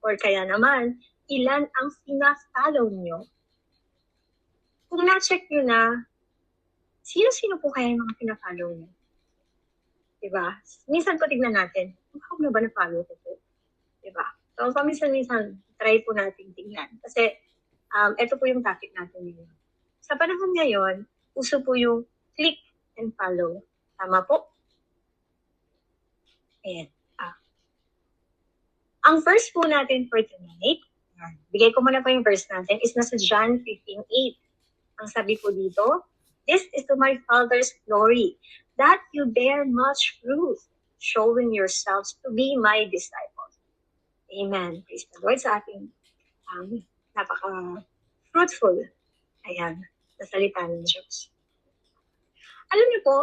Or kaya naman, ilan ang sina-follow nyo? Kung na-check nyo na, sino-sino po kaya yung mga pina-follow nyo? Diba? Minsan po tignan natin, ako na ba na-follow ko po? Diba? So, paminsan-minsan, try po natin tingnan. Kasi, ito po yung topic natin ngayon. Sa panahon ngayon, uso po yung click and follow. Tama po? Ayan. Ang verse po natin for tonight, bigay ko muna po yung verse natin, is nasa John 15:8. Ang sabi po dito, "This is to my Father's glory, that you bear much fruit, showing yourselves to be my disciples." Amen. Praise the Lord sa ating napaka-fruitful, na salita ng Diyos. Alam niyo po,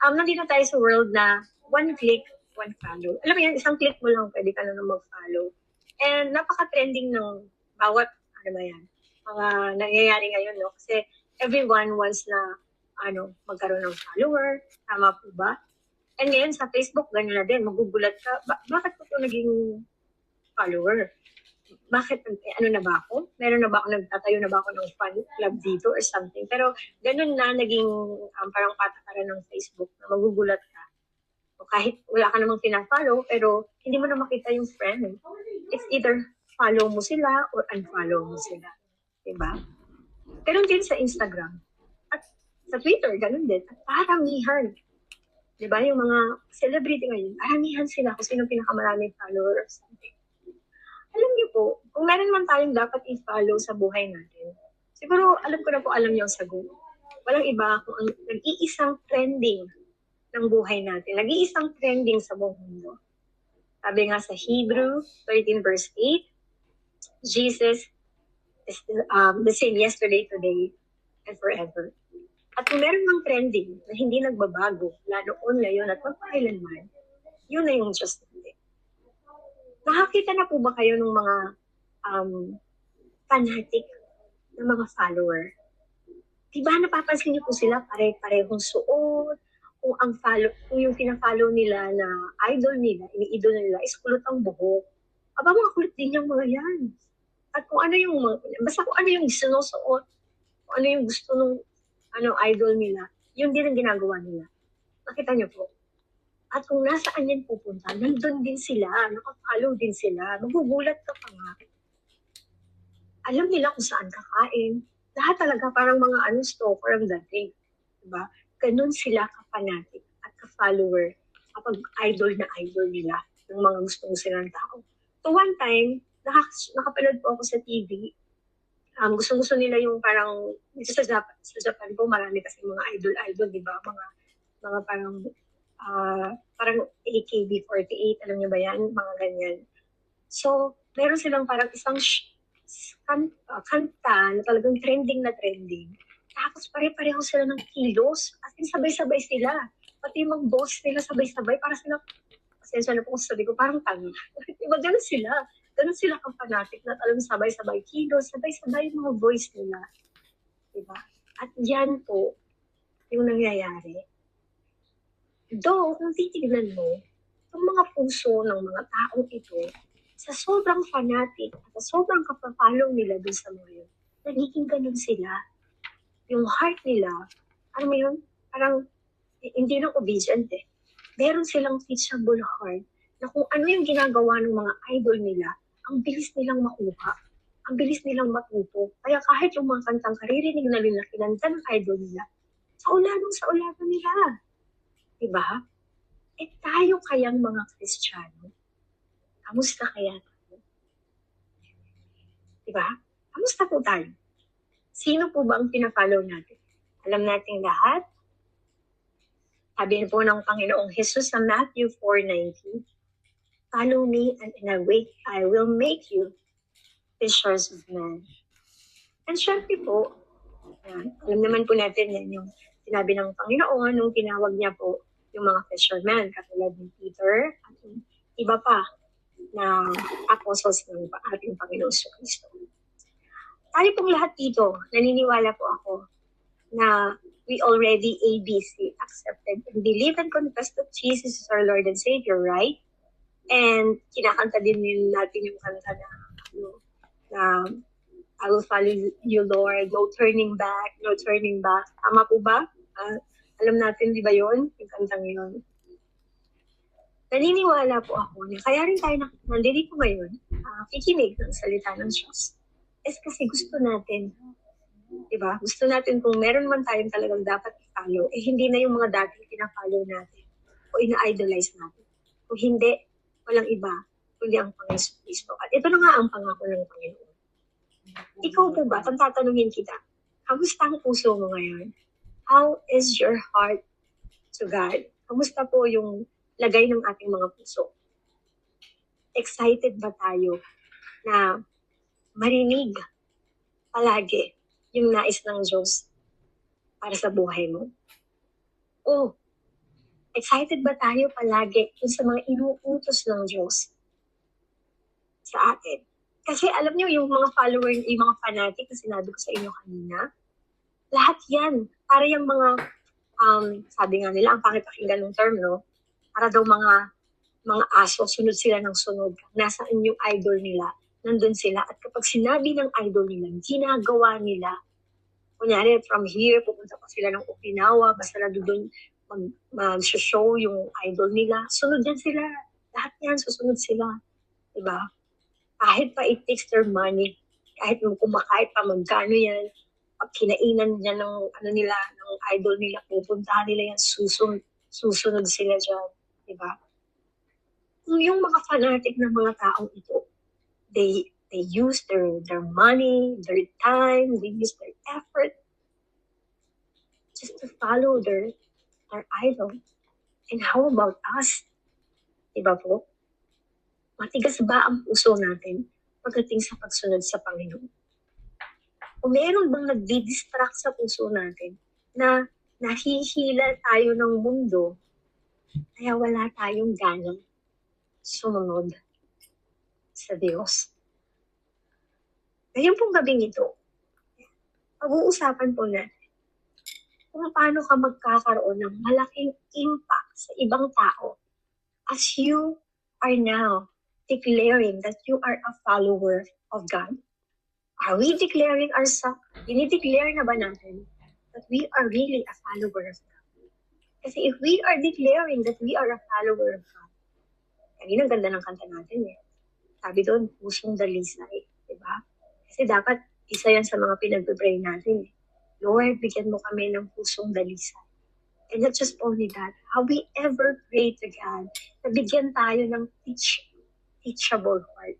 nandito tayo sa world na one click, one follow. Alam mo yan, isang click mo lang, pwede ka na mag-follow. And napaka-trending ng bawat, mga nangyayari ngayon, no? Kasi everyone wants na, magkaroon ng follower. Tama po ba? And ngayon sa Facebook, ganyan na din. Magugulat ka, bakit ko ito naging follower? Bakit, ano na ba ako? Meron na ba ako, nagtatayo na ba ako ng fan club dito or something? Pero ganun na naging parang patakaran ng Facebook na magugulat ka. O kahit wala ka namang pinafollow, pero hindi mo na makita yung friend. It's either follow mo sila or unfollow mo sila. Diba? Ganun din sa Instagram. At sa Twitter, ganun din. At paramihan. Diba? Yung mga celebrity ngayon, paramihan sila kung sino pinakamaraming follower or something. Alam niyo po, kung meron man tayong dapat i-follow sa buhay natin, siguro alam ko na po alam niyo ang sagot. Walang iba kung ang nag-iisang trending ng buhay natin, nag-iisang trending sa buong mundo. Sabi nga sa Hebrew 13 verse 8, Jesus is the same yesterday, today, and forever. At kung meron mang trending na hindi nagbabago, lalo on ngayon at magpakailanman, yun na yung Diyos natin. Nakakita na po ba kayo ng mga fanatic na mga follower? Diba napapansin niyo po sila pare-parehong suot, kung yung pina-follow nila na idol nila, ini-idol nila is kulot ang buhok. Aba, mga kulot din yung mga yan. At kung ano yung, basta kung ano yung sinusuot, kung ano yung gusto ng idol nila, yun din ang ginagawa nila. Nakita niyo po? At kung nasaan yan pupunta, nandun din sila, nakafollow din sila, magugulat ka pa nga. Alam nila kung saan kakain. Lahat talaga parang mga stalker ang dating. Diba? Ganun sila ka-fanatic at ka-follower kapag idol na idol nila ng mga gustong silang tao. So one time, nakapanood po ako sa TV. Gusto nila yung parang, dito sa Japan po, marami kasi mga idol-idol, di ba? Mga parang AKB48, alam niyo ba yan? Mga ganyan. So, meron silang parang isang kanta na talagang trending na trending. Tapos pare-pareho sila ng kilos. As in, sabay-sabay sila. Pati yung mga boss nila sabay-sabay. Para sila, pasensya na po kung sabi ko, parang tanga. Diba, ganun sila. Ganun sila kang fanatic na talagang sabay-sabay kilos, sabay-sabay yung mga voice nila. Diba? At yan po yung nangyayari. Though, kung titignan mo, yung mga puso ng mga taong ito, sa sobrang fanatic at sa sobrang kapapalaw nila dun sa mga yun, nagiging ganun sila. Yung heart nila, alam mo yun, parang hindi lang obedient eh. Meron silang teachable heart na kung ano yung ginagawa ng mga idol nila, ang bilis nilang makuha. Ang bilis nilang matuto. Kaya kahit yung mga kantang karirinig na nila kinanta ng idol nila, sa ulanong nila. Diba? Eh tayo kayang mga Kristiyano, kamusta kaya tayo? Diba? Kamusta po tayo? Sino po ba ang pina-follow natin? Alam natin lahat? Sabi po ng Panginoong Jesus sa Matthew 4:19, "Follow me and in a way I will make you fishers of men." And syempre po, alam naman po natin yan yung sinabi ng Panginoon nung tinawag niya po yung mga fishermen, katulad ni Peter at yung iba pa na apostles ng ating Panginoon sa Kristo. Tayo pong lahat dito, naniniwala po ako na we already ABC, accepted and believe and confess that Jesus is our Lord and Savior, right? And kinakanta din natin yung kanta na, na I will follow you, Lord. No turning back, no turning back. Tama po ba? Alam natin, di ba yun? Yung kantang yun. Naniniwala po ako na kaya rin tayo nandito ngayon, kikinig ng salita ng Diyos. Es kasi gusto natin, di ba? Gusto natin kung meron man tayong talagang dapat i-follow, hindi na yung mga dating pina-follow natin o ina-idolize natin. Kung hindi, walang iba, kundi ang Panginoon Kristo. At ito na nga ang pangako ng Panginoon. Ikaw po ba, tatanungin kita, kamusta ang puso mo ngayon? How is your heart to God? Kamusta po yung lagay ng ating mga puso? Excited ba tayo na marinig palagi yung nais ng Diyos para sa buhay mo? O excited ba tayo palagi sa mga inuutos ng Diyos sa atin? Kasi alam niyo, yung mga follower, yung mga fanatic na sinabi ko sa inyo kanina, lahat yan, para yung mga, sabi nga nila, ang pangit pakinggan ng term, no? Para daw mga aso, sunod sila ng sunod. Nasaan yung idol nila, nandun sila. At kapag sinabi ng idol nila, ginagawa nila. Kunyari, from here, pupunta pa sila ng Okinawa, basta na doon mag-show yung idol nila. Sunod yan sila. Lahat yan, susunod sila. Diba? Kahit pa it takes their money, kahit kumakahit pa magkano yan, pag kinainan niya ng nila, ng idol nila, pupuntahan nila yan, susunod sila dyan. Diba? Kung yung mga fanatic na mga taong ito, they use their money, their time, they use their effort just to follow their idol. And how about us? Diba po? Matigas ba ang puso natin pagdating sa pagsunod sa Panginoon? O meron bang nagdi-distract sa puso natin na nahihila tayo ng mundo kaya wala tayong ganang sumunod sa Diyos? Ngayon pong gabing ito, pag-uusapan po natin kung paano ka magkakaroon ng malaking impact sa ibang tao as you are now declaring that you are a follower of God. Are we declaring ourselves? Dinideclare na ba natin that we are really a follower of God? Kasi if we are declaring that we are a follower of God, kanina ang ganda ng kanta natin eh. Sabi doon, pusong dalisay. Diba? Kasi dapat isa yan sa mga pinag-pray natin eh. Lord, bigyan mo kami ng pusong dalisay. And not just only that, how we ever pray to God na bigyan tayo ng teachable heart.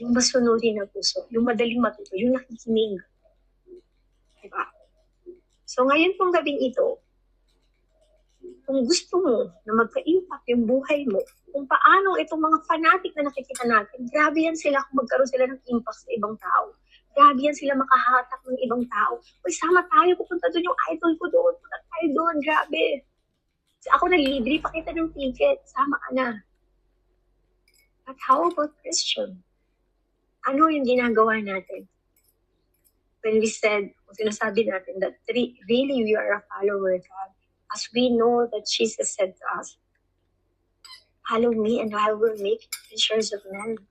Yung masunodin na puso, yung madaling matuto, yung nakikinig. Diba? So ngayon pong gabing ito, kung gusto mo na magka-impact yung buhay mo, kung paano itong mga fanatic na nakikita natin, grabe yan sila kung magkaroon sila ng impact sa ibang tao. Grabe yan sila makahatak ng ibang tao. Uy, sama tayo, pupunta doon yung idol ko doon. Punta tayo doon, grabe. Ako nalilibre, pakita ng ticket, sama ka na. But how about Christian? Ano yung ginagawa natin? When we said, kung sinasabi natin that really we are a follower of God, as we know that Jesus said to us, follow me and I will make you fishers of men.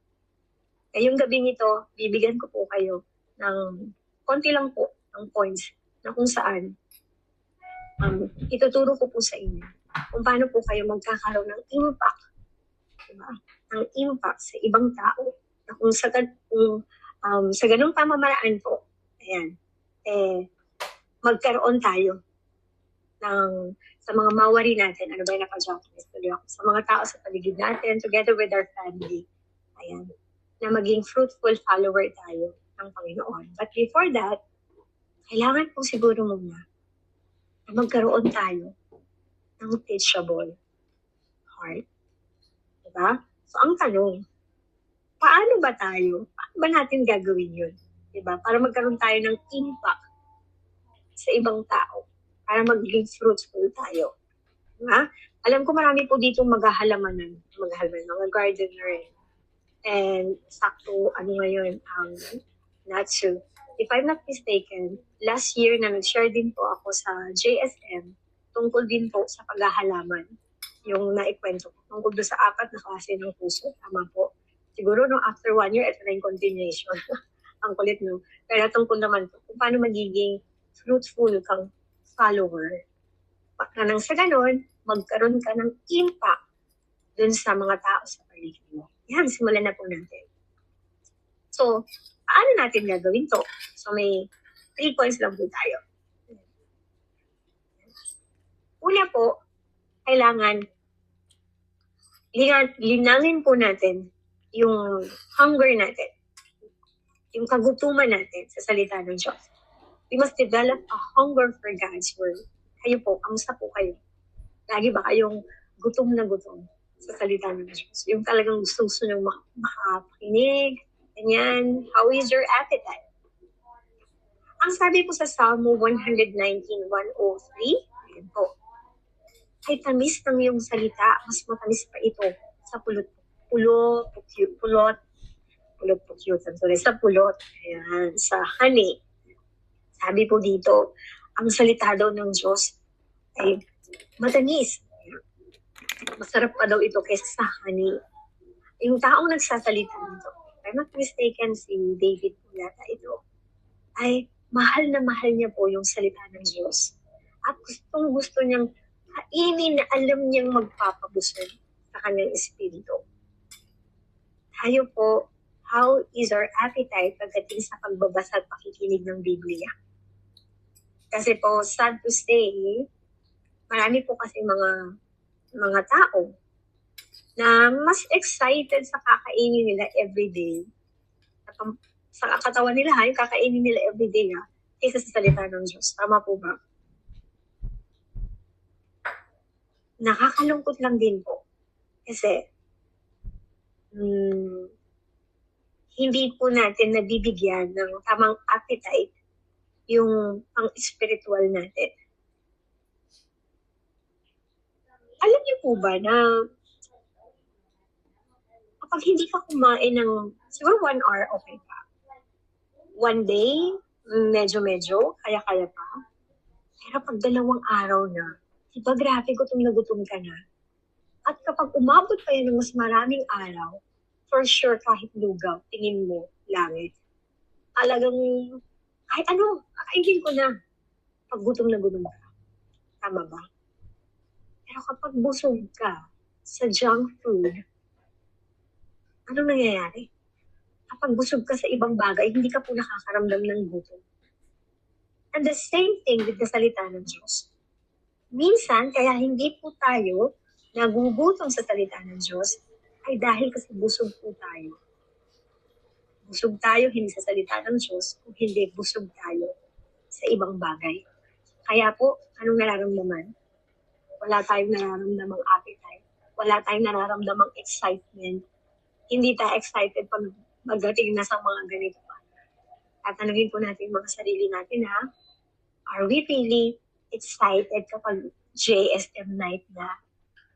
Ngayong gabing ito, bibigyan ko po kayo ng konti lang po ng points na kung saan ituturo ko po sa inyo kung paano po kayo magkakaroon ng impact, diba? Ng impact sa ibang tao na kung sa ganung pamamaraan po, ayan, magkaroon tayo ng sa mga mawari natin, ano ba yung naka-Japanese tuloy ako, sa mga tao sa paligid natin, together with our family, ayan, na maging fruitful follower tayo ng Panginoon. But before that, kailangan po siguro muna na magkaroon tayo ng teachable heart. Diba? So, ang tanong, paano ba natin gagawin yun? Diba? Para magkaroon tayo ng impact sa ibang tao. Para maging fruitful tayo. Diba? Alam ko marami po dito maghahalaman, mga gardener. And sakto, ngayon, Natsu. If I'm not mistaken, last year na nag-share din po ako sa JSM tungkol din po sa paghahalaman. yung naikwento ko tungkol doon sa 4 na klase ng puso. Tama po. Siguro no, after 1 year, ito na yung continuation. Ang kulit, no? Pero tungkol naman po kung paano magiging fruitful kang follower. Na nang sa ganun, magkaroon ka ng impact dun sa mga tao sa paligid mo. Yan, simulan na po natin. So, paano natin gagawin to? So, may 3 points lang po tayo. Una po, kailangan linangin po natin yung hunger natin, yung kagutuman natin sa salita ng Diyos. We must develop a hunger for God's Word. Kayo po, kamusta po kayo? Lagi ba kayong gutom na gutom sa salita ng Diyos? Yung talagang gusto nyo makapakinig, ganyan. How is your appetite? Ang sabi po sa Psalm 119:103, ayan po, ay tamis ng iyong salita, mas matamis pa ito sa pulot, sa pulot, ayan, sa honey. Sabi po dito, ang salita daw ng Diyos ay matamis. Masarap pa daw ito kaysa sa honey. Yung taong nagsasalita nito, if I'm not mistaken, si David po yata ito, ay mahal na mahal niya po yung salita ng Diyos. At gusto niyang kainin na alam niyang magpapabusog sa kanyang espiritu. Tayo po, how is our appetite pagdating sa pagbabasa at pakikinig ng Biblia? Kasi po, sad to say, marami po kasi mga tao na mas excited sa kakainin nila everyday. Sa katawan nila, yung kakainin nila everyday kaysa sa salita ng Diyos. Tama po ba? Nakakalungkot lang din po. Kasi, hindi po natin nabibigyan ng tamang appetite yung pang-spiritual natin. Alam niyo po ba na kapag hindi ka kumain ng siguro 1 hour, okay pa. 1 day, medyo, kaya-kaya pa. Pero pag 2 araw na, diba grabe gutom na gutom ka na? At kapag umabot pa yan ng mas maraming araw, for sure kahit lugaw, tingin mo, langit. Talagang, kahit ano, kakainin ko na. Pag gutom na gutom ka. Tama ba? Pero kapag busog ka sa junk food, anong nangyayari? Kapag busog ka sa ibang bagay, hindi ka po nakakaramdam ng gutom. And the same thing with the salita ng Diyos. Minsan, kaya hindi po tayo nagugutom sa salita ng Diyos ay dahil kasi busog po tayo. Busog tayo hindi sa salita ng Diyos, kung hindi busog tayo sa ibang bagay. Kaya po, anong nararamdaman? Wala tayong nararamdamang appetite. Wala tayong nararamdamang excitement. Hindi tayo excited pag magdating na sa mga ganito pa. Tatanungin po natin mga sarili natin are we really excited kapag JSM night na?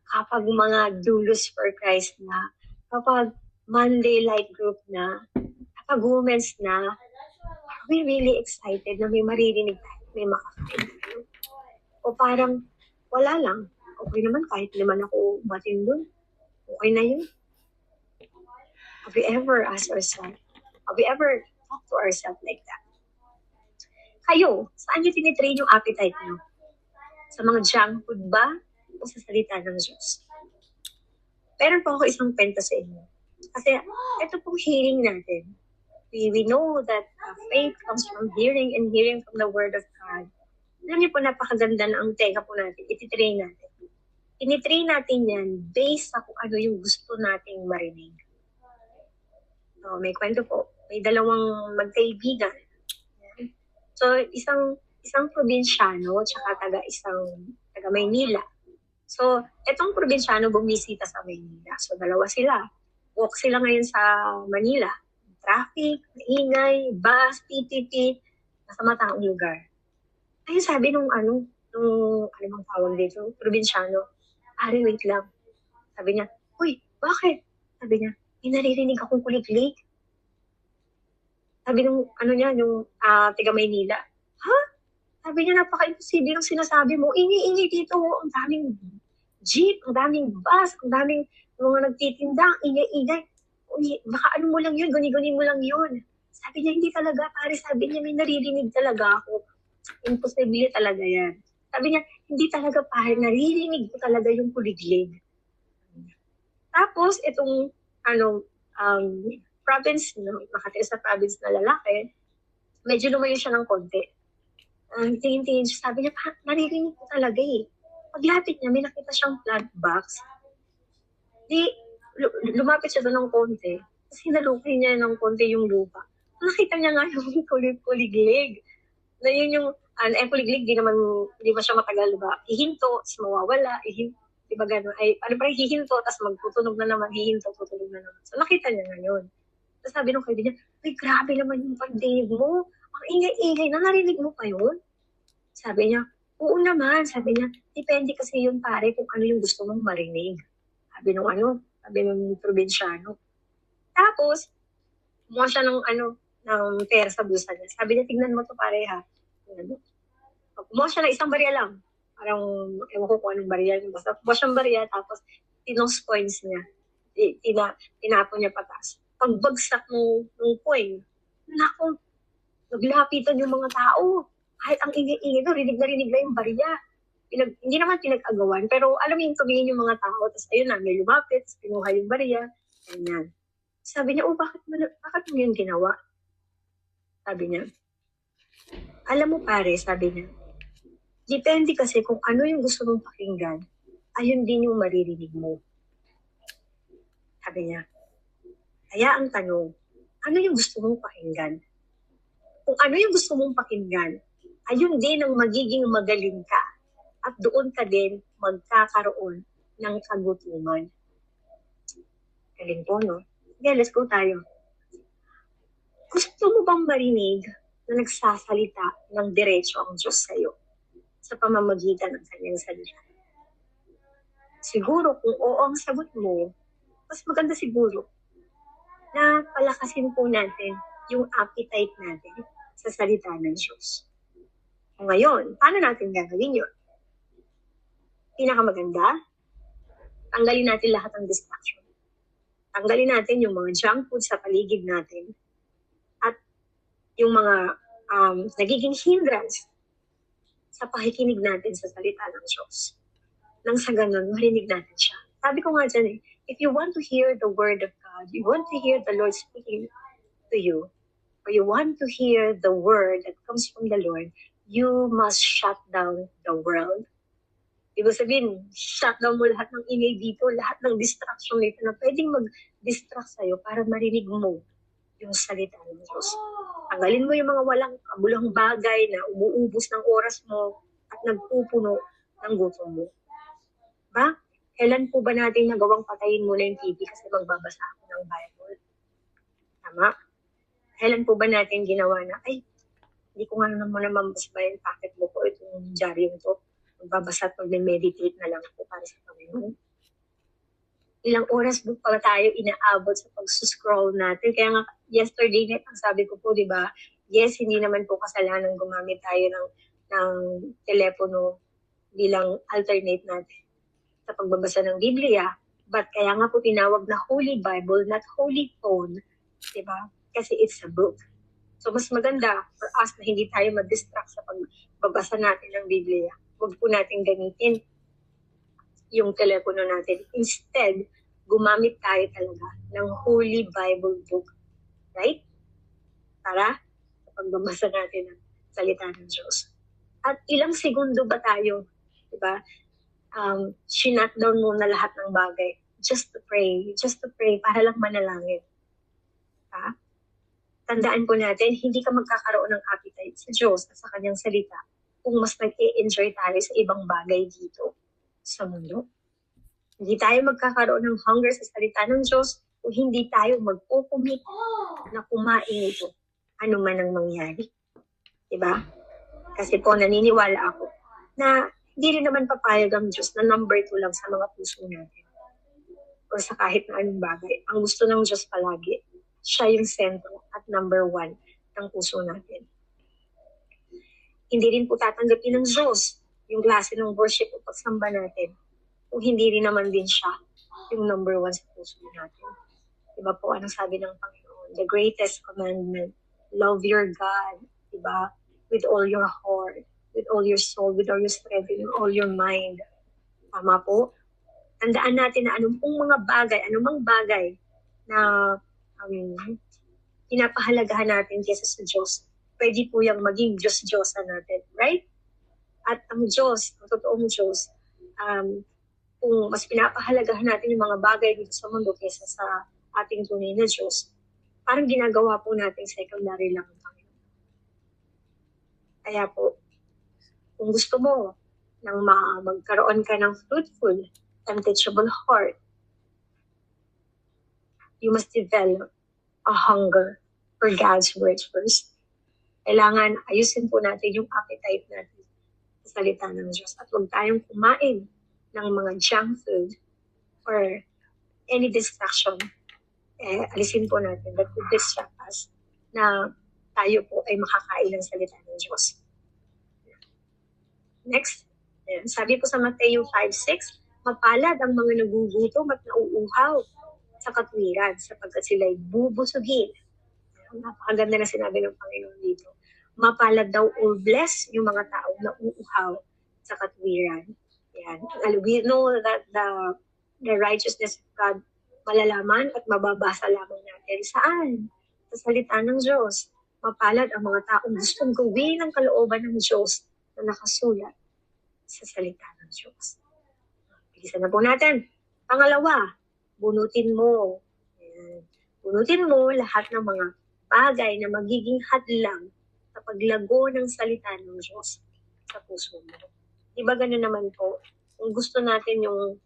Kapag mga Dulos for Christ na? Kapag Monday Light Group na? Kapag Women's na? Are we really excited na may maririnig tayo, may makakain tayo? O parang wala lang. Okay naman kahit naman ako batin dun. Okay na yun. Have we ever asked ourselves? Have we ever talked to ourselves like that? Kayo, saan nyo tinitrain yung appetite nyo? Sa mga junk food ba? O sa salita ng Diyos? Pero po ako isang kwento sa inyo. Kasi ito pong hearing natin. We know that faith comes from hearing and hearing from the Word of God. Alam niyo po, napakaganda na ang tenga po natin. Ititrain natin. Initrain natin yan based sa kung ano yung gusto nating marinig. So, may kwento po. May 2 magkaibigan. So, isang probinsyano tsaka taga Maynila. So, etong probinsyano bumisita sa Maynila. So, 2 sila. Walk sila ngayon sa Manila. Traffic, maingay, bus, PPP, nasa mataong lugar. Ayun sabi nung ano bang tawag dito, probinsyano, "Ari, wait lang." Sabi niya, "Uy, bakit?" Sabi niya, "May naririnig akong kuliglig." Sabi nung taga Maynila, "Ha?" Sabi niya, "Napaka-imposible ng sinasabi mo. Ingay-ingay dito. Ang daming jeep, ang daming bus, ang daming mga nagtitinda, ang ingay-ingay. Uy, baka ano mo lang yun, guni-guni mo lang yun. Sabi niya, hindi talaga, pare, sabi niya, may naririnig talaga ako. Imposible talaga yan. Sabi niya, hindi talaga pare, naririnig ko talaga yung kuliglig. Tapos, itong, ano, um, province, no, nakatira sa province na lalaki, medyo lumayo siya ng konti. Tingin-tingin siya, sabi niya, naririnig ko talaga eh. Paglapit niya, may nakita siyang plant box. Di, lumapit siya doon ng konti. Tapos hinalukay niya ng konti yung lupa. Nakita niya nga yung kuliglig. Na yun yung, kuliglig, di ba siya matagal, ba? Hihinto, tapos mawawala, di ba gano'n? Ay, ano pa rin, hihinto, tapos magtutunog na naman, hihinto, tutunog na naman. So, nakita niya ngayon. Tapos sabi nung kaibigan niya, ay, grabe naman yung pagdinig mo. Ang ingay-ingay na, narinig mo pa yun? Sabi niya, oo naman. Sabi niya, depende kasi yun pare kung ano yung gusto mong marinig. Sabi nung probinsyano. Tapos, kumuha siya ng pera sa bulsa niya. Sabi niya, tignan mo to pare ha. Kumuha siya ng isang barya lang. Parang, ewan ko kung anong barya. Basta kumuha siyang barya, tapos tinose coins niya. Tinapon niya patas. Pagbagsak ng coin, naku, naglapitan yung mga tao. Kahit ang ingay-ingay doon, rinig na yung barya. Hindi naman pinag-agawan, pero alam mo yung tumingin yung mga tao, tapos ayun na, may lumapit, tapos pinuha yung barya, ganyan. Sabi niya, bakit mo yun ginawa? Sabi niya, alam mo pare, sabi niya, depende kasi kung ano yung gusto mong pakinggan, ayun din yung maririnig mo. Sabi niya, kaya ang tanong, ano yung gusto mong pakinggan? Kung ano yung gusto mong pakinggan, ayun din ang magiging magaling ka. At doon ka din magkakaroon ng kagutuman. Galing po, no? Okay, let's go tayo. Gusto mo bang marinig na nagsasalita ng diretso ang Diyos sa'yo sa pamamagitan ng kanyang salita? Siguro kung oo ang sagot mo, mas maganda siguro na palakasin po natin yung appetite natin sa salita ng Diyos. O ngayon, paano natin gagawin yun? Pinakamaganda, tanggalin natin lahat ng distraction. Tanggalin natin yung mga junk food sa paligid natin at yung mga nagiging hindrance sa pakikinig natin sa salita ng Diyos. Nang sa ganun, marinig natin siya. Sabi ko nga dyan if you want to hear the word of God, you want to hear the Lord speaking to you, or you want to hear the word that comes from the Lord, you must shut down the world. Ibig sabihin, shut down mo lahat ng ingay dito, lahat ng distraction dito na pwedeng mag-distract sa'yo para marinig mo yung salita ng Diyos. Tanggalin mo yung mga walang kabulang bagay na umuubos ng oras mo at nagpupuno ng gutom mo. Ba? Kailan po ba natin nagawang patayin muna yung TV kasi magbabasa ako ng Bible? Tama? Kailan po ba natin ginawa na, hindi ko nga naman mambasba yung packet mo ko, itong diaryong to. Magbabasa at mag-meditate na lang ako para sa Panginoon. Ilang oras po pa tayo inaabot sa pag-scroll natin. Kaya nga, yesterday night, ang sabi ko po, di ba, yes, hindi naman po kasalanan gumamit tayo ng telepono bilang alternate natin sa pagbabasa ng Biblia. But kaya nga po tinawag na Holy Bible, not Holy Phone. Di ba? Kasi it's a book. So, mas maganda for us na hindi tayo ma-distract sa pagbabasa natin ng Biblia. Huwag po natin gamitin yung telepono natin. Instead, gumamit tayo talaga ng Holy Bible book. Right? Para sa pagbabasa natin ng salita ng Diyos. At ilang segundo ba tayo, diba? Shinut down muna lahat ng bagay. Just to pray para lang manalangin. Ha? Tandaan po natin, hindi ka magkakaroon ng appetite sa Diyos at sa kanyang salita kung mas nag-e-enjoy tayo sa ibang bagay dito sa mundo. Hindi tayo magkakaroon ng hunger sa salita ng Diyos kung hindi tayo mag-commit na kumain ito, ano man ang mangyari. Diba? Kasi po naniniwala ako na hindi rin naman papayag ang Diyos na number 2 lang sa mga puso natin o sa kahit na anong bagay. Ang gusto ng Diyos palagi, siya yung sentro at number 1 ng puso natin. Hindi rin po tatanggapin ng Diyos yung klase ng worship o pagsamba natin kung hindi rin naman din siya yung number one sa puso natin. Diba po, anong sabi ng Panginoon? The greatest commandment, love your God, diba? With all your heart, with all your soul, with all your strength, with all your mind. Tama po? Tandaan natin na anumang bagay na pinapahalagahan natin kaysa sa Diyos, pwede po yung maging Diyos-Diyosa natin, right? At ang Diyos, ang totoong Diyos, kung mas pinapahalagahan natin yung mga bagay dito sa mundo kaysa sa ating tunay na Diyos, parang ginagawa po natin secondary lang ang Panginoon. Kaya po, kung gusto mo nang magkaroon ka ng fruitful and teachable heart, you must develop a hunger for God's word first. Kailangan ayusin po natin yung appetite natin sa salita ng Diyos at huwag tayong kumain ng mga junk food or any distraction. Alisin po natin that would distract us na tayo po ay makakain ng salita ng Diyos. Next, sabi po sa Mateo 5:6, mapalad ang mga nagugutom at nauuhaw sa katwiran sapagkat sila'y bubusugin. Napakaganda na sinabi ng Panginoon dito. Mapalad daw or bless yung mga tao na uuhaw sa katwiran. Yan. We know that the righteousness of God malalaman at mababasa lamang natin. Saan? Sa salita ng Diyos. Mapalad ang mga taong gustong gawin ang kalooban ng Diyos na nakasulat sa salita ng Diyos. Bilisan na po natin. Pangalawa, bunutin mo. Ayan. Bunutin mo lahat ng mga bagay na magiging hadlang sa paglago ng salita ng Diyos sa puso mo. Diba gano'n naman po? Kung gusto natin yung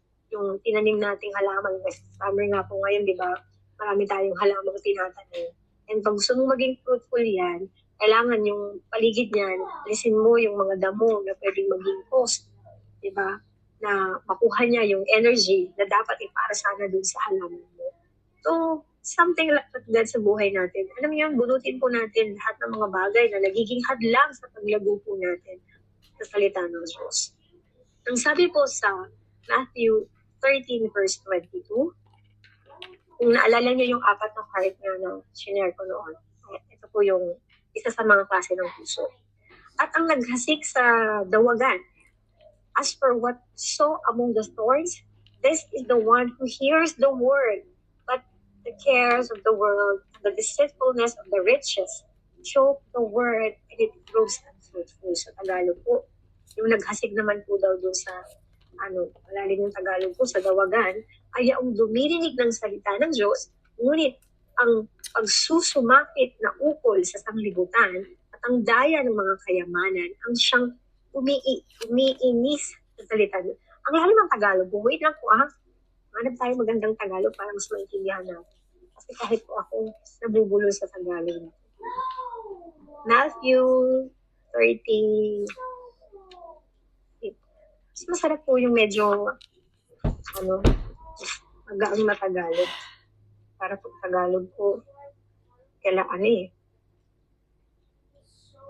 tinanim nating halaman, summer nga po ngayon, di ba? Marami tayong halaman tinatanim. And pag gusto mong maging fruitful yan, kailangan yung paligid niyan, alisin mo yung mga damo na pwedeng maging cost, di ba? Na makuha niya yung energy na dapat ipara sana dun sa halaman mo. So, something like that sa buhay natin. Alam niyo, bunutin po natin lahat ng mga bagay na nagiging hadlang sa paglago po natin sa salita ng Diyos. Ang sabi po sa Matthew 13 verse 22, kung naalala niyo yung apat na heart na sinare ko noon, ito po yung isa sa mga klase ng puso. At ang naghasik sa dawagan, as for what sow among the thorns, this is the one who hears the word, but the cares of the world, the deceitfulness of the riches, choke the word, and it proves unfruitful. Sa Tagalog po, yung naghasik naman po daw doon sa malalim yung Tagalog po sa dawagan, ay ang dumirinig ng salita ng Diyos, ngunit ang pagsusumakit na ukol sa sanglibutan at ang daya ng mga kayamanan ang siyang umiinis sa salita. Ang lalim ng Tagalog po, wait lang po hanap tayo magandang Tagalog para mas maintindihan natin. Kasi kahit po ako nabubulol sa Tagalog. Matthew 13. Mas masarap po yung medyo magaang na Tagalog. Para po Tagalog po, kailangan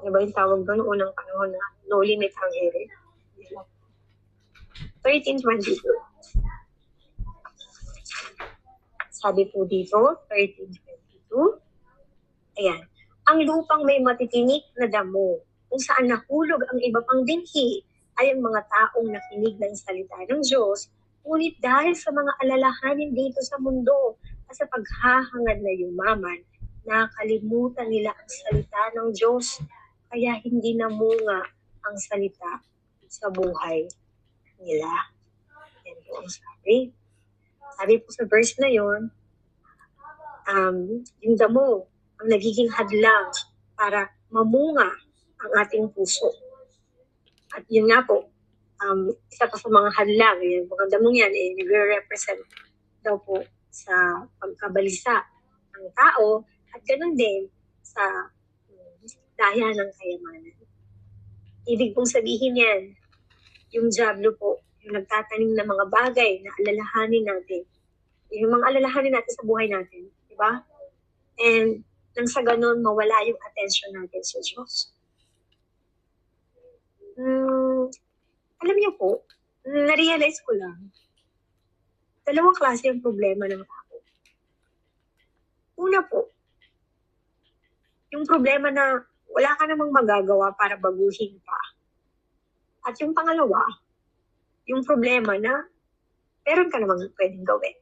ano ba yung tawag doon unang panahon na no limit ang ere? 13:22. Sabi po dito, 13:22. Ayan. Ang lupang may matitinik na damo, kung saan nahulog ang iba pang dinhi, ay ang mga taong nakinig ng salita ng Diyos, ngunit dahil sa mga alalahanin dito sa mundo at sa paghahangad na yumaman, nakalimutan nila ang salita ng Diyos, kaya hindi namunga ang salita sa buhay nila. Yan po ang sabi. Sabi po sa verse na yon, yung damo ang nagiging hadlang para mamunga ang ating puso. At yun nga po, isa pa sa mga hadlang, yung mga damong yan, nagre-represent daw po sa pagkabalisa ng tao at ganoon din sa daya ng kayamanan. Ibig pong sabihin yan, yung diablo po, yung nagtatanim ng mga bagay na alalahanin natin, yung mga alalahanin natin sa buhay natin, di ba? And nang sa ganun, mawala yung attention natin sa Diyos. Alam niyo po, Na-realize ko lang, dalawang klase ang problema ng tao. Una po, yung problema na wala ka namang magagawa para baguhin pa. At yung pangalawa, yung problema na meron ka namang pwedeng gawin.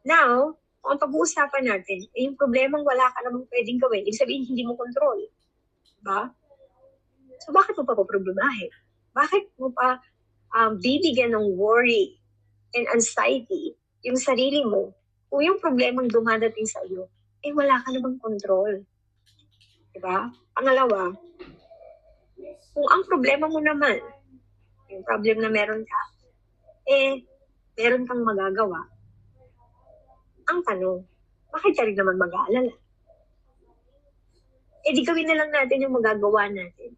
Now, kung ang pag-uusapan natin ay yung problemang wala ka namang pwedeng gawin, ibig sabihin hindi mo control. Diba? So bakit mo pa problemahin? Bakit mo pa bibigyan ng worry and anxiety yung sarili mo kung yung problemang dumadating sa iyo, wala ka namang control. Diba? Pangalawa, kung ang problema mo naman, yung problem na meron ka, meron kang magagawa. Ang tanong, bakit ka rin naman mag-aalala? Di gawin na lang natin yung magagawa natin.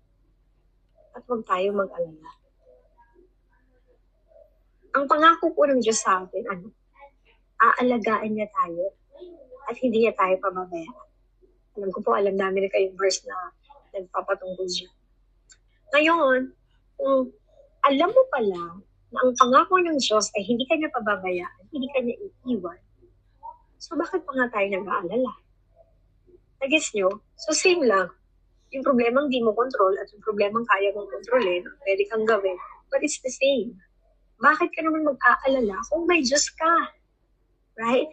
At huwag tayo mag-alala. Ang pangako po ng Diyos sa atin, aalagaan niya tayo at hindi niya tayo pababayaan. Alam ko po, alam namin na kayong verse na nagpapatungkol siya. Ngayon, kung alam mo pala na ang pangako ng Diyos ay hindi ka niya pababayaan, hindi ka niya iiwan, so bakit pa nga tayo nag-aalala? Nag-gets nyo? So same lang. Yung problemang di mo control at yung problemang kaya mong kontrolin, pwede kang gawin, but it's the same. Bakit ka naman mag-aalala kung may Diyos ka? Right?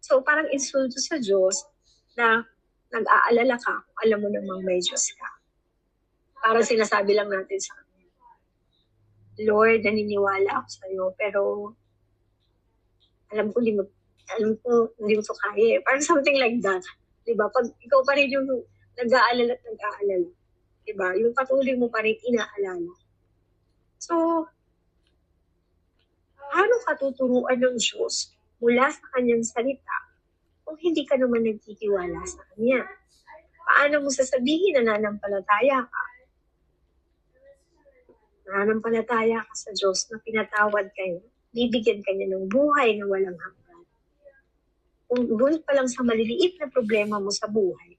So parang insulto sa Diyos na nag-aalala ka kung alam mo namang may Diyos ka. Parang sinasabi lang natin sa Kanya, Lord, naniniwala ako sa iyo, pero alam ko hindi mo to kaya. Parang something like that. Diba? Pag ikaw pa rin yung nag-aalala at nag-aalala. Diba? Yung patuloy mo pa rin inaalala. So, paano ka tuturuan ng Diyos mula sa Kanyang salita kung hindi ka naman nagtitiwala sa Kanya? Paano mo sasabihin na nanampalataya ka? Nananampalataya ka sa Diyos na pinatawad kayo, bibigyan ka niya ng buhay na walang hanggan. Kung doon pa lang sa maliliit na problema mo sa buhay,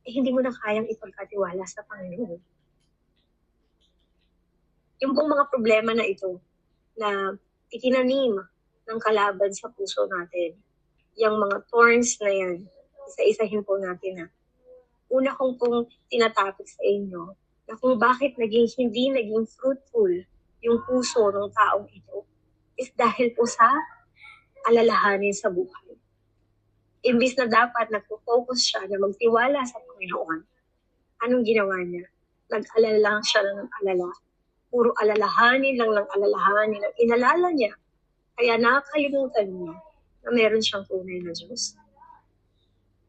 hindi mo na kayang ipagkatiwala sa Panginoon. Yung pong mga problema na ito na itinanim ng kalaban sa puso natin, yung mga thorns na yan, isa-isahin po natin na una kong pong tinatapik sa inyo na kung bakit hindi naging fruitful yung puso ng taong ito is dahil po sa alalahanin sa buhay. Imbis na dapat nagpo-focus siya na magtiwala sa Panginoon, anong ginawa niya? Nag-alala lang siya ng alala. Puro alalahanin lang ng alalahanin ang inalala niya. Kaya nakakalimutan niya na meron siyang tunay na Diyos.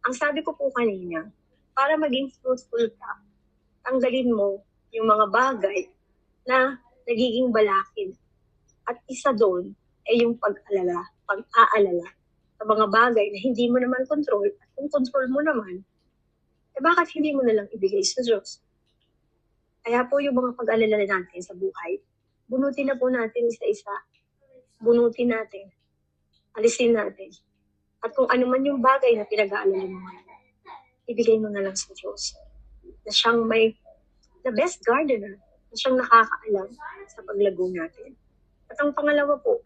Ang sabi ko po kanina, para maging fruitful ka, tanggalin mo yung mga bagay na nagiging balakid. At isa doon ay yung pag-aalala sa mga bagay na hindi mo naman control. At kung control mo naman, bakit hindi mo na lang ibigay sa Diyos? Kaya po yung mga pag-alala natin sa buhay, bunutin na po natin isa-isa. Bunutin natin. Alisin natin. At kung ano man yung bagay na pinag-aalala mo, ibigay mo na lang sa Diyos. Na siyang the best gardener, na siyang nakakaalam sa paglago natin. At ang pangalawa po,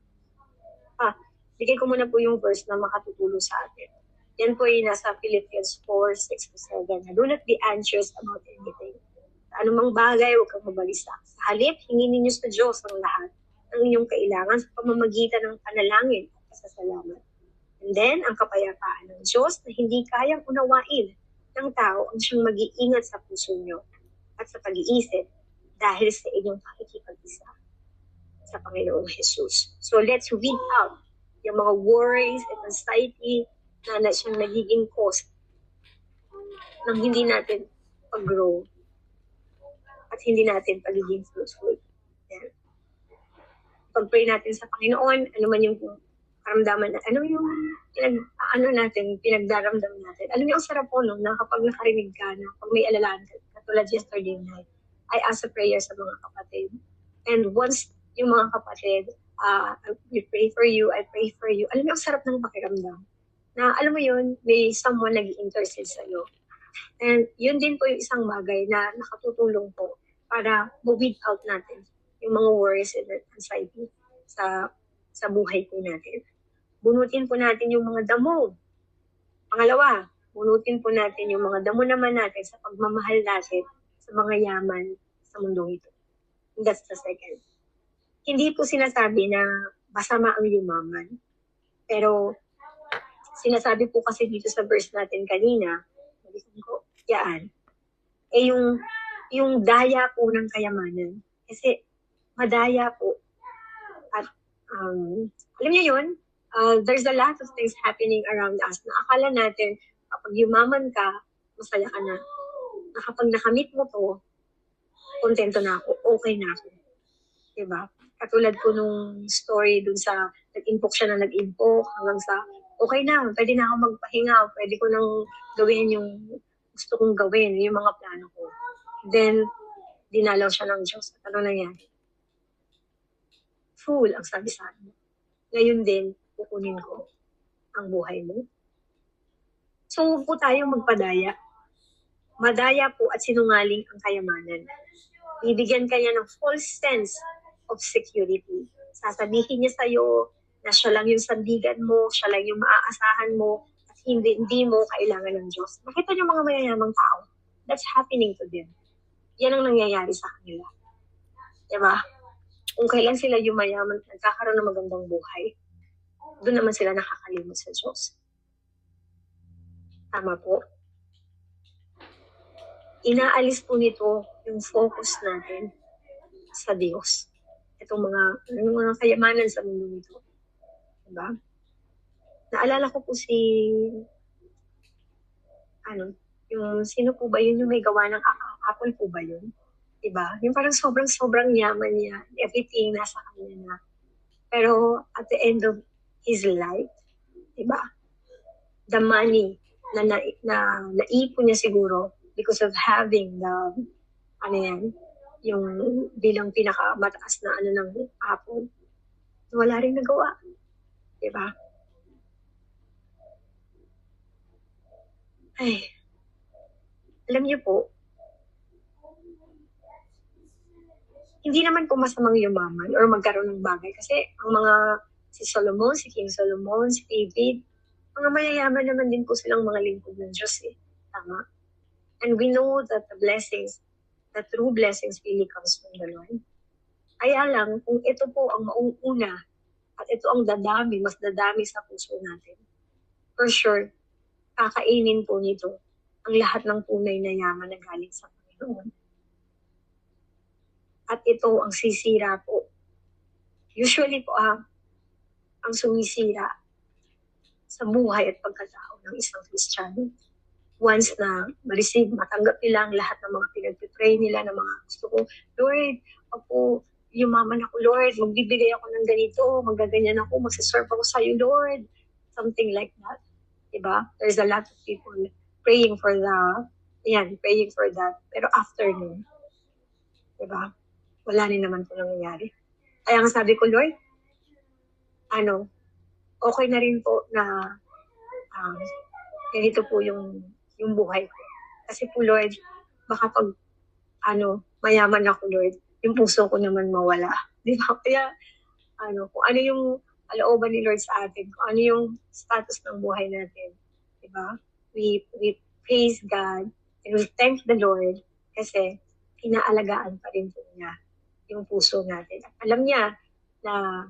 bigay ko muna po yung verse na makatutulong sa atin. Yan po ay nasa Philippians 4:6-7. Do not be anxious about anything. Sa anumang bagay, huwag kang mabalisa. Sa halip, hingin ninyo sa Diyos ang lahat ng inyong kailangan sa pamamagitan ng panalangin at pasasalamat. And then, ang kapayapaan ng Diyos na hindi kayang unawain ng tao ang siyang mag-iingat sa puso nyo at sa pag-iisip dahil sa inyong pakikipag-isa sa Panginoong Jesus. So let's weed out yung mga worries and anxiety na siyang nagiging cause ng hindi natin pag-grow at hindi natin pagiging fruitful. Yan. Pag-pray natin sa Panginoon, ano man yung karamdaman na, ano yung pinagdaramdam natin. Alam niyo, ang sarap po, no, na kapag nakarinig ka na, pag may alalaan ka, katulad yesterday night, I ask a prayer sa mga kapatid. And once yung mga kapatid, we pray for you, I pray for you. Alam mo, ang sarap ng pakiramdam. Na alam mo yun, may someone nag-intercede sa'yo. And yun din po yung isang bagay na nakatutulong po para ma-weed out natin yung mga worries and anxiety sa buhay po natin. Bunutin po natin yung mga damo. Pangalawa, bunutin po natin yung mga damo naman natin sa pagmamahal natin sa mga yaman sa mundong ito. And that's the second. Hindi po sinasabi na masama ang yumaman. Pero sinasabi po kasi dito sa verse natin kanina, yan, yung daya po ng kayamanan. Kasi madaya po. At alam niyo yun, there's a lot of things happening around us na akala natin kapag yumaman ka, masaya ka na. Na kapag nakamit mo to, kontento na ako, okay na ako. Diba? Katulad po nung story dun sa nag-impok siya na nag-impok hanggang sa okay na, pwede na ako magpahinga, pwede ko nang gawin yung gusto kong gawin, yung mga plano ko. Then, dinalaw siya ng Diyos. At ano nangyari? Fool, ang sabi sa akin. Ngayon din, kukunin ko ang buhay mo. So, huwag po tayong magpadaya. Madaya po at sinungaling ang kayamanan. Bibigyan ka niya ng false sense of security. Sasabihin niya sa'yo na siya lang yung sandigan mo, siya lang yung maaasahan mo, at hindi mo kailangan ng Diyos. Nakita niyo mga mayayamang tao. That's happening to them. Yan ang nangyayari sa kanila. Diba? Kung kailan sila yung mayaman, nagkakaroon ng magandang buhay, doon naman sila nakakalimot sa Diyos. Tama po. Inaalis po nito yung focus natin sa Diyos. Itong mga kayamanan sa mundo nito. Diba? Naalala ko po yung sino po ba yun, yung may gawa ng Apple po ba yun? Diba? Yung parang sobrang yaman niya, everything nasa kanya na. Pero at the end of his life, diba? The money na naipon niya siguro because of having yung bilang pinakamataas na ng Apple, wala rin nagawa. Diba? Ay, alam niyo po, hindi naman po masamang yumaman or magkaroon ng bagay. Kasi ang si Solomon, si King Solomon, si David, mga mayayaman naman din po silang mga lingkod ng Diyos eh. Tama? And we know that the true blessings really comes from the Lord. Kaya lang, kung ito po ang mauuna at ito ang mas dadami sa puso natin, for sure, kakainin po nito ang lahat ng tunay na yaman na galing sa Panginoon. At ito ang sisira po. Usually po ang sumisira sa buhay at pagkatao ng isang Kristiyano. Once na matanggap nila ang lahat ng mga pinagpipray nila, ng mga gusto ko, Lord, ako, yumaman ako, Lord, magbibigay ako ng ganito, magaganyan ako, magsiserve ako sa iyo, Lord. Something like that. Diba? There's a lot of people praying for that. Pero after nun, diba? Wala rin naman po nangyayari. Kaya nga sabi ko, Lord, okay na rin po na ganito po yung buhay ko. Kasi po, Lord, baka pag mayaman ako, Lord, yung puso ko naman mawala. Di ba? Kaya, kung ano yung kalooban ni Lord sa atin, kung ano yung status ng buhay natin, di ba? We praise God and we thank the Lord kasi inaalagaan pa rin po niya yung puso natin. At alam niya na,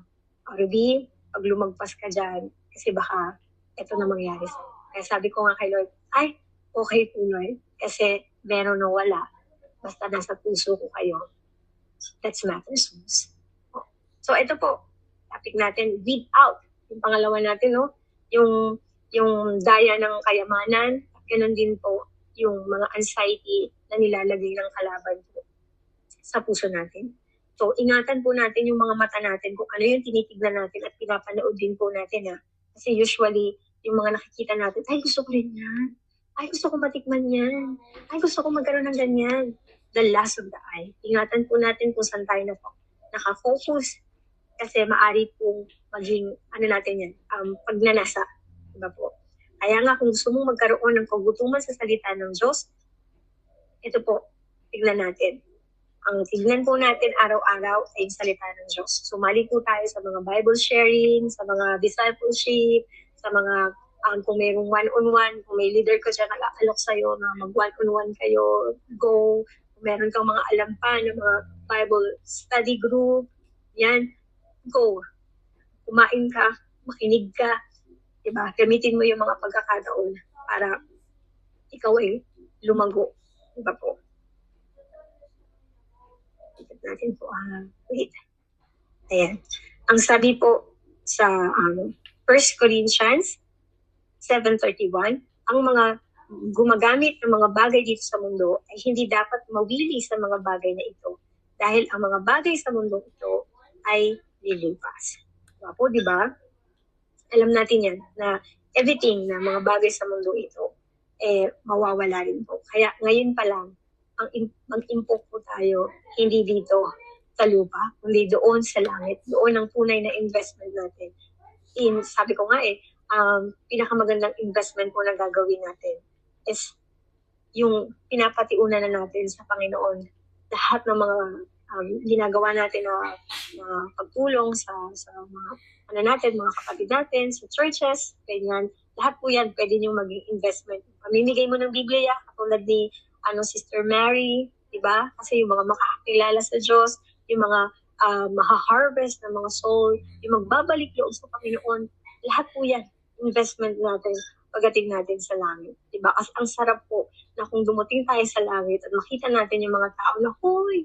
Ruby, pag lumagpas ka dyan, kasi baka ito na mangyari sa'yo. Kaya sabi ko nga kay Lord, ay, okay po Lord, kasi meron o wala, basta nasa puso ko kayo. That's matters most. So ito po, topic natin, weed out. Yung pangalawa natin, no? Yung daya ng kayamanan, ganun din po yung mga anxiety na nilalagay ng kalaban po sa puso natin. So, ingatan po natin yung mga mata natin kung ano yung tinitignan natin at pinapanood din po natin. Kasi usually, yung mga nakikita natin, ay gusto ko rin yan. Ay gusto ko matikman yan. Ay gusto ko magkaroon ng ganyan. The lust of the eye. Ingatan po natin kung saan tayo nakafocus. Kasi maari pong maging, pagnanasa. Diba po? Kaya nga kung gusto mong magkaroon ng kagutuman sa salita ng Diyos, ito po, tignan natin. Ang tignan po natin araw-araw ay yung salita ng Diyos. Sumali po tayo sa mga Bible sharing, sa mga discipleship, sa mga kung mayroong one-on-one, kung may leader ka dyan nag-aalok sa'yo na mag-one-on-one kayo, go. Kung meron kang mga alam pa ng mga Bible study group, yan, go. Kumain ka, makinig ka, diba? Gamitin mo yung mga pagkakataon para ikaw ay lumago. Diba po? Tignan natin po. Wait. Ayan. Ang sabi po sa 1 Corinthians 7:31, ang mga gumagamit ng mga bagay dito sa mundo ay hindi dapat mawili sa mga bagay na ito dahil ang mga bagay sa mundo ito ay lilipas. Diba po, diba? Alam natin yan na everything na mga bagay sa mundo ito mawawala rin po. Kaya ngayon pa lang, mag-impok po tayo hindi dito sa lupa, kundi doon sa langit. Doon ang tunay na investment natin. Sabi ko nga pinakamagandang investment po na gagawin natin is yung pinapatiunan na natin sa Panginoon. Lahat ng mga ginagawa natin na pagtulong sa mga mga kapatid natin, sa churches, ganyan. Lahat po yan pwede nyo maging investment. Pamimigay mo ng Biblia, katulad ni Sister Mary, diba? Kasi yung mga makakakilala sa Diyos, yung mga maha-harvest ng mga soul, yung magbabalik loob sa Panginoon, lahat po yan, investment natin pagdating natin sa langit. Diba? Kasi ang sarap po na kung dumating tayo sa langit at makita natin yung mga tao na, hoy,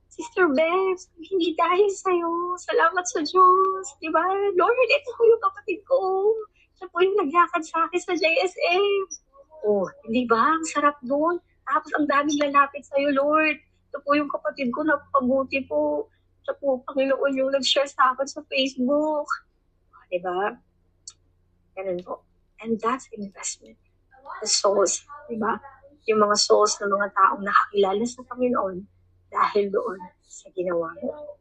Sister Beth, hindi dahil sa'yo. Salamat sa Diyos. Diba? Lord, ito po yung kapatid ko. Siya po yung nagyakad sa akin sa JSM. Oh, hindi ba? Ang sarap doon. Tapos ang daming lalapit sa'yo, Lord. Ito po yung kapatid ko, napabuti po. Siya po, Panginoon, yung nag-share sa akin sa Facebook. Diba? Ganun po. And that's investment. The souls, diba? Yung mga souls ng mga taong nakakilala sa Panginoon dahil doon sa ginawa mo.